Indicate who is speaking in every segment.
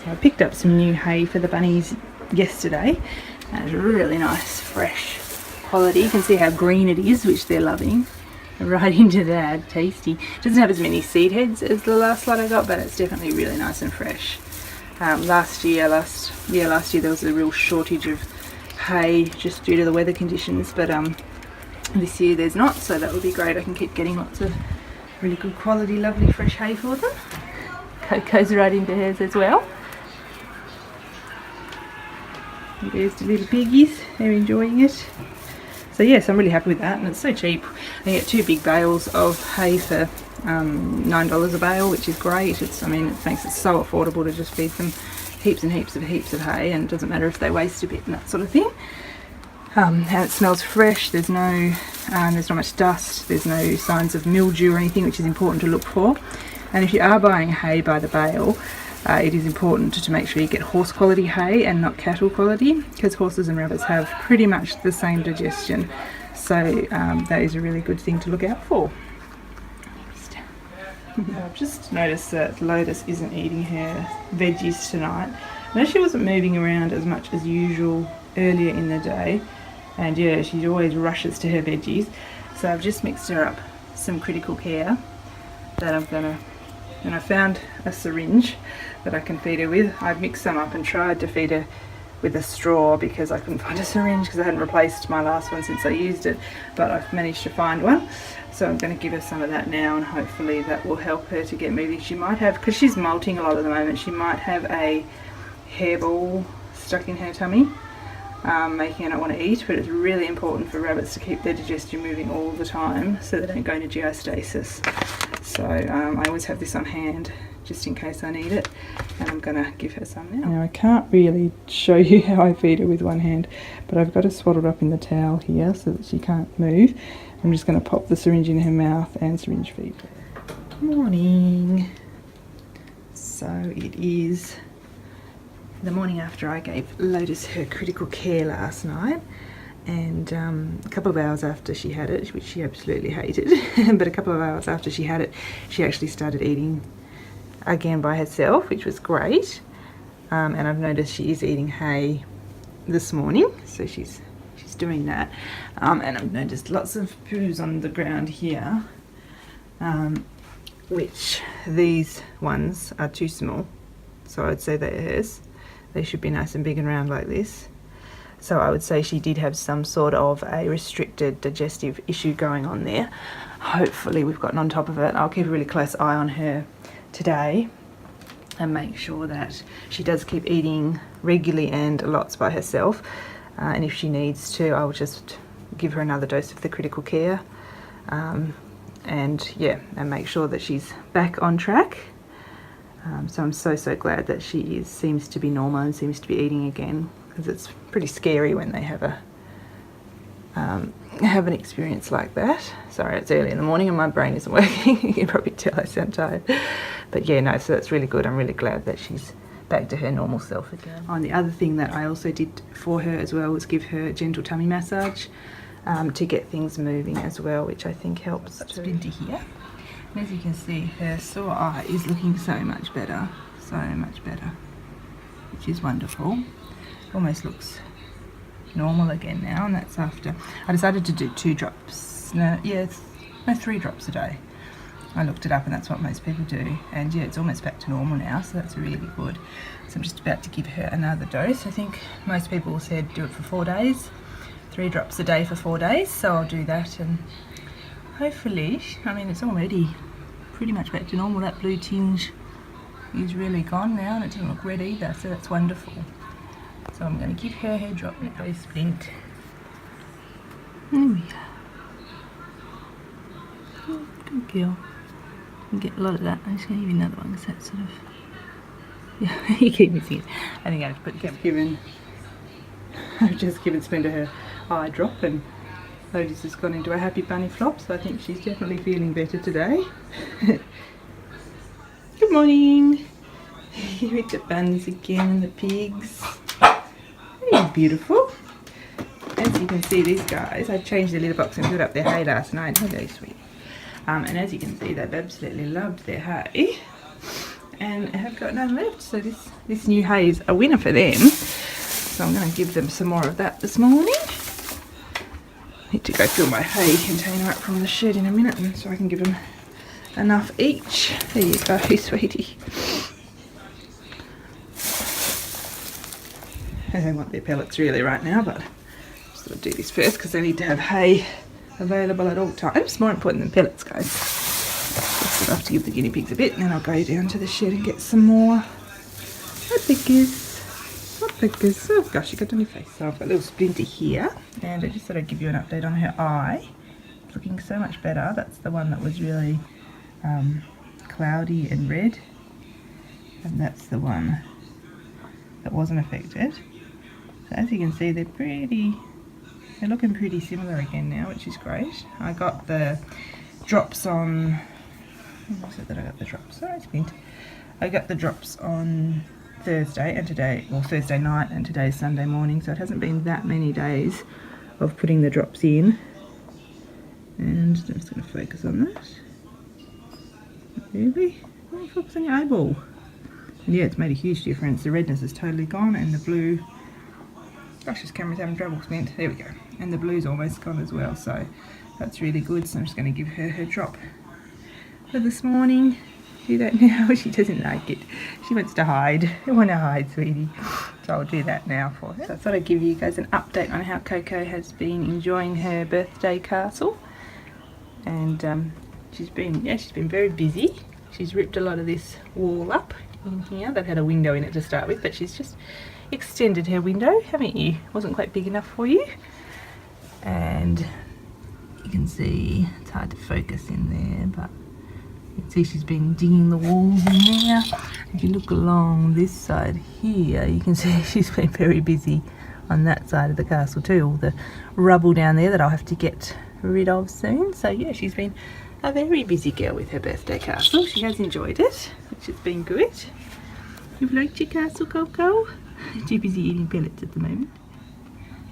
Speaker 1: So I picked up some new hay for the bunnies yesterday, and it's really nice, fresh quality. You can see how green it is, which they're loving. Right into that, tasty. It doesn't have as many seed heads as the last lot I got, but it's definitely really nice and fresh. Last year there was a real shortage of hay just due to the weather conditions, but this year there's not, so that would be great. I can keep getting lots of really good quality, lovely fresh hay for them. Coco's right into hers as well. And there's the little piggies, they're enjoying it. So yes, I'm really happy with that, and it's so cheap. I get 2 big bales of hay for $9 a bale, which is great. It makes it so affordable to just feed them heaps and heaps of hay, and it doesn't matter if they waste a bit and that sort of thing. And it smells fresh. There's not much dust. There's no signs of mildew or anything, which is important to look for. And if you are buying hay by the bale, it is important to make sure you get horse quality hay and not cattle quality, because horses and rabbits have pretty much the same digestion. So that is a really good thing to look out for. I've just noticed that Lotus isn't eating her veggies tonight. I know she wasn't moving around as much as usual earlier in the day, and yeah, she always rushes to her veggies. So I've just mixed her up some critical care that and I found a syringe that I can feed her with. I've mixed some up and tried to feed her with a straw because I couldn't find a syringe because I hadn't replaced my last one since I used it, but I've managed to find one. So I'm going to give her some of that now, and hopefully that will help her to get moving. She might have, because she's molting a lot at the moment, she might have a hairball stuck in her tummy, making her not want to eat, but it's really important for rabbits to keep their digestion moving all the time so they don't go into GI stasis. So I always have this on hand just in case I need it, and I'm going to give her some now. Now I can't really show you how I feed her with one hand, but I've got her swaddled up in the towel here so that she can't move. I'm just going to pop the syringe in her mouth and syringe feed her. Good morning. So it is the morning after I gave Lotus her critical care last night, and a couple of hours after she had it, which she absolutely hated, but a couple of hours after she had it, she actually started eating again by herself, which was great. And I've noticed she is eating hay this morning, so she's doing that. And I've noticed lots of poos on the ground here, which these ones are too small, so I'd say they're hers. They should be nice and big and round like this. So I would say she did have some sort of a restricted digestive issue going on there. Hopefully we've gotten on top of it. I'll keep a really close eye on her today and make sure that she does keep eating regularly and lots by herself. And if she needs to, I'll just give her another dose of the critical care. And make sure that she's back on track. So I'm so glad that she seems to be normal and seems to be eating again, because it's pretty scary when they have an experience like that. Sorry, it's early in the morning and my brain isn't working. You can probably tell I sound tired. But yeah, no, so that's really good. I'm really glad that she's back to her normal self again. And the other thing that I also did for her as well was give her a gentle tummy massage to get things moving as well, which I think helps. Splinter here. And as you can see, her sore eye is looking so much better, which is wonderful. Almost looks normal again now, and that's after I decided to do 2 drops. 3 drops a day. I looked it up and that's what most people do, and yeah, it's almost back to normal now, so that's really good. So I'm just about to give her another dose. I think most people said do it for 4 days, 3 drops a day for 4 days, so I'll do that, and hopefully, it's already pretty much back to normal. That blue tinge is really gone now, and it doesn't look red either, so that's wonderful. So I'm going to give her a hair drop with a splint. There we go. Good girl. You get a lot of that. I'm just going to give you another one because that's sort of... Yeah, you keep missing it. I think I've just given Splinter her eye drop, and Lotus has gone into a happy bunny flop, so I think she's definitely feeling better today. Good morning. Here with the buns again and the pigs. Hey, beautiful. As you can see, these guys, I changed the litter box and filled up their hay last night. Hello, sweet. And as you can see, they've absolutely loved their hay. and have got none left, so this new hay is a winner for them. So I'm going to give them some more of that this morning. Need to go fill my hay container up from the shed in a minute, and so I can give them enough each. There you go, sweetie. They want their pellets really right now, but I'm just going to do this first because they need to have hay available at all times. More important than pellets, guys. Just enough to give the guinea pigs a bit, and then I'll go down to the shed and get some more. What biggers? Oh gosh, you got on your face. So I've got a little Splinter here, and I just thought I'd give you an update on her eye. It's looking so much better. That's the one that was really cloudy and red, and that's the one that wasn't affected. So as you can see, they're looking pretty similar again now, which is great. I got the drops on, when was it that I got the drops? Sorry, Splinter. I got the drops on Thursday and today, well, Thursday night, and today's Sunday morning, so it hasn't been that many days of putting the drops in. And I'm just going to focus on that. Really? Oh, focus on your eyeball. And yeah, it's made a huge difference. The redness is totally gone, and the blue, gosh, this camera's having trouble, Spent. There we go. And the blue's almost gone as well, so that's really good. So I'm just going to give her her drop for this morning. Do that now. She doesn't like it. She wants to hide. I want to hide, sweetie. So I'll do that now for her. So I thought I'd give you guys an update on how Coco has been enjoying her birthday castle. And she's been very busy. She's ripped a lot of this wall up in here. That had a window in it to start with, but she's just extended her window, haven't you? Wasn't quite big enough for you. And you can see it's hard to focus in there, but you can see she's been digging the walls in there. If you look along this side here, you can see she's been very busy on that side of the castle too. All the rubble down there that I'll have to get rid of soon. So yeah, she's been a very busy girl with her birthday castle. She has enjoyed it, which has been good. You've liked your castle, Coco? Too busy eating pellets at the moment.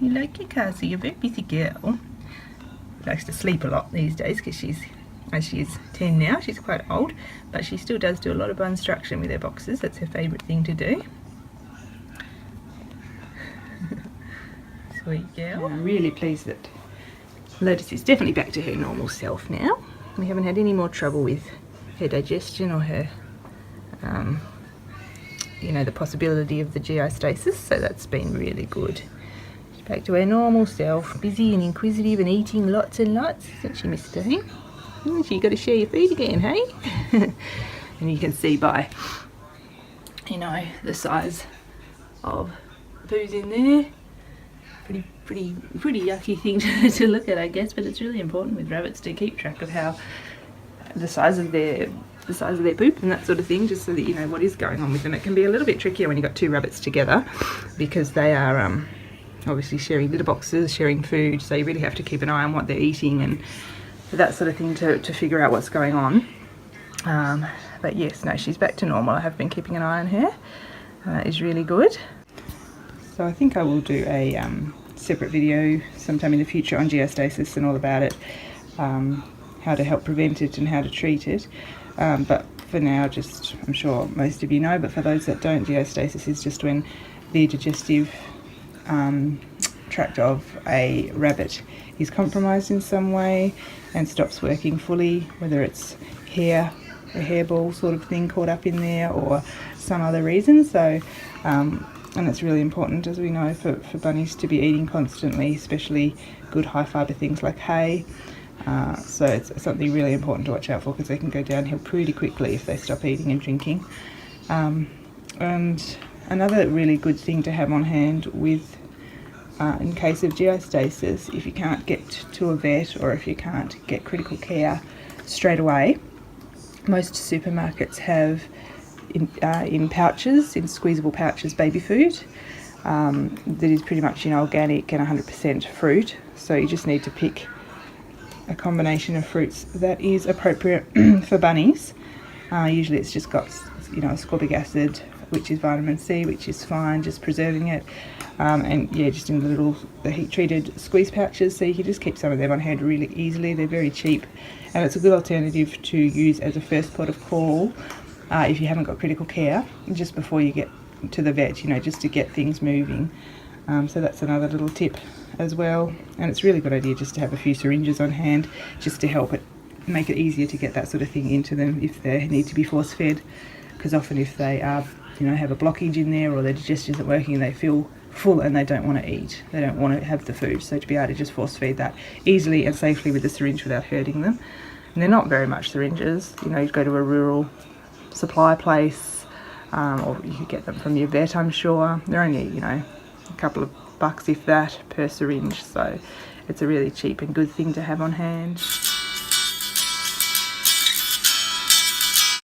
Speaker 1: You like your castle? You're a very busy girl. Likes to sleep a lot these days because she is 10 now. She's quite old, but she still does do a lot of instruction with her boxes. That's her favourite thing to do. Sweet girl. I'm really pleased that Lotus is definitely back to her normal self now. We haven't had any more trouble with her digestion or her, you know, the possibility of the GI Stasis, so that's been really good. She's back to her normal self, busy and inquisitive and eating lots and lots. Isn't she, Miss Stone? Isn't she? You've got to share your food again, hey? And you can see by, you know, the size of food in there. Pretty yucky thing to look at, I guess, but it's really important with rabbits to keep track of how the size of their poop and that sort of thing, just so that you know what is going on with them. It can be a little bit trickier when you've got two rabbits together because they are obviously sharing litter boxes, sharing food, so you really have to keep an eye on what they're eating and that sort of thing to figure out what's going on. But yes, no, she's back to normal. I have been keeping an eye on her. That is really good. So I think I will do a separate video sometime in the future on GI Stasis and all about it, how to help prevent it and how to treat it. But for now, just, I'm sure most of you know, but for those that don't, GI Stasis is just when the digestive tract of a rabbit is compromised in some way and stops working fully, whether it's a hairball sort of thing caught up in there or some other reason. So and it's really important, as we know, for bunnies to be eating constantly, especially good high fibre things like hay. So it's something really important to watch out for because they can go downhill pretty quickly if they stop eating and drinking. And another really good thing to have on hand with, in case of GI Stasis, if you can't get to a vet or if you can't get critical care straight away, most supermarkets have in pouches, in squeezable pouches, baby food that is pretty much, you know, organic and 100% fruit. So you just need to pick a combination of fruits that is appropriate for bunnies. Usually it's just got, you know, ascorbic acid, which is vitamin C, which is fine, just preserving it. And yeah, just in the heat treated squeeze pouches, so you can just keep some of them on hand really easily. They're very cheap and it's a good alternative to use as a first port of call if you haven't got critical care, just before you get to the vet, you know, just to get things moving. So that's another little tip as well. And it's a really good idea just to have a few syringes on hand, just to help it make it easier to get that sort of thing into them if they need to be force fed, because often if they are, you know, have a blockage in there or their digestion isn't working and they feel full and they don't want to eat, they don't want to have the food, so to be able to just force feed that easily and safely with the syringe without hurting them. And they're not very much syringes, you know, you go to a rural supply place, or you could get them from your vet, I'm sure. They're only, you know, a couple of bucks if that per syringe, so it's a really cheap and good thing to have on hand.